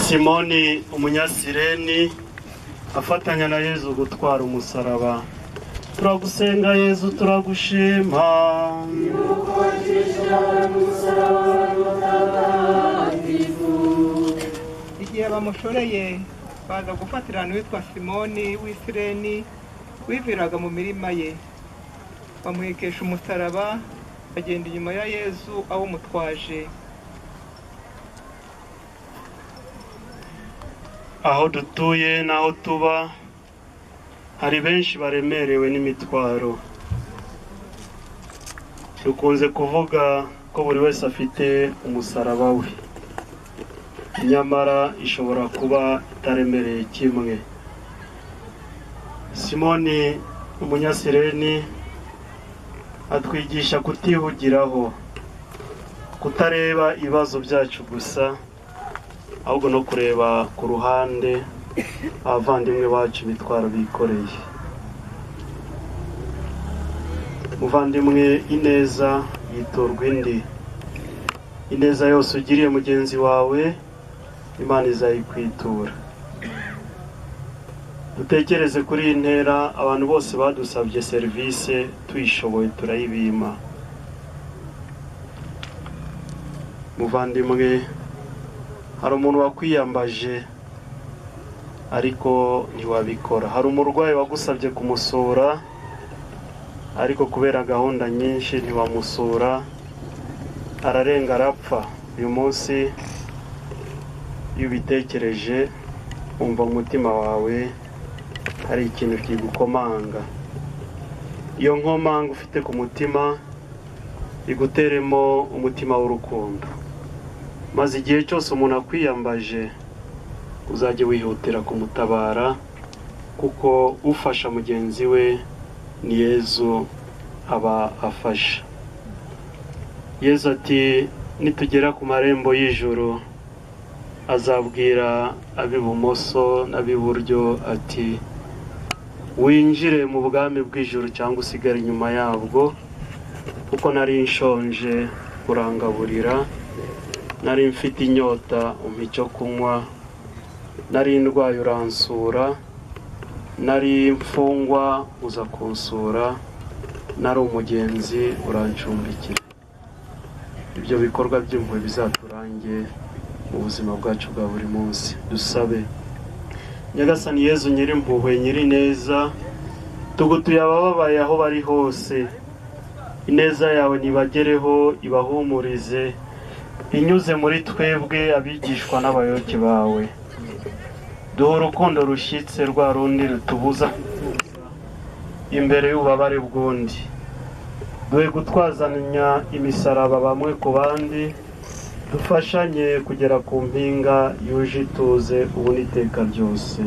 Simoni umunyasireni afatanya na Yezu gutwara umusaraba. Turagusenga Yezu, turagushima. Igihe bamushoreye baza gufatirana witwa Simoni w'Isireni wiviraga mu mirima ye, bamuhekesha umusaraba, bagenda inyuma ya Yezu awumutwaje. Aho dutuye n'aho tuba hari benshi baremerewe n'imitwaro. Dukunze kuvuga ko buri wese afite umusaraba we, nyamara ishobora kuba itaremereye kimwe. Simoni umunyasireni atwigisha kutihugiraho, kutareba ibibazo byacu gusa, ahubwo no kureba ku ruhande abavandimwe bacu bitwara bikoreye. Muvandimwe, ineza yitorwa indi. Ineza yose ugiriye mugenzi wawe Imana izayikwitura. Dutekereze kuri iyi ntera, abantu bose badusabye serivisi tuyishoboye turayibima. Muvandimwe, hari umuntu wakwiyambaje ariko ntiwabikora. Hari umurwayi wagusabye kumusura ariko kubera gahunda nyinshi ntiwamusura, ararenga arapfa. Uyu munsi iyo ubitekereje umva mu mutima wawe hari ikintu kigukomanga. Iyo nkomanga ufite ku mutima iguteremo umutima w'urukundo, maze igihe cyose umuntu akwiyambaje uzajye wihutira kumutabara, kuko ufasha mugenzi we ni Yezu aba afasha. Yezu ati nitugera ku marembo y'ijuru azabwira ab'ibumoso n'ab'iburyo ati winjire mu bwami bw'ijuru cyangwa usigare inyuma yabwo, kuko nari nshonje urangaburira, nari mfite inyota umpa icyo kunywa, nari ndwaye uransura, nari mfungwa uza kunsura, nari umugenzi urancumbikira. Ibyo bikorwa by'impuhwe bizaturange mu buzima bwacu bwa buri munsi. Dusabe. Nyagasani Yezu nyirimpuhwe nyirineza, tugutuye abababaye aho bari hose. Ineza yawe nibagereho, ibahumurize, inyuze muri twebwe abigishwa n'abayoboke bawe. Duhe urukundo rushyitse, rwa rundi rutubuza imbere y'ububabare bw'undi. Duhe gutwazanya imisaraba bamwe ku bandi, dufashanye kugera ku mpinga yuje ituze ubu n'iteka ryose.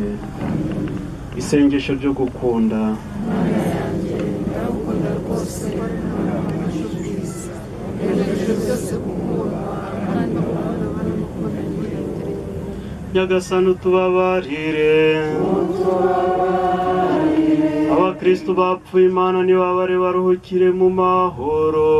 Isengesho ryo gukunda. Nyagasani utubabarire. Abakristo bapfuye Imana nibabare baruhukire mu mahoro.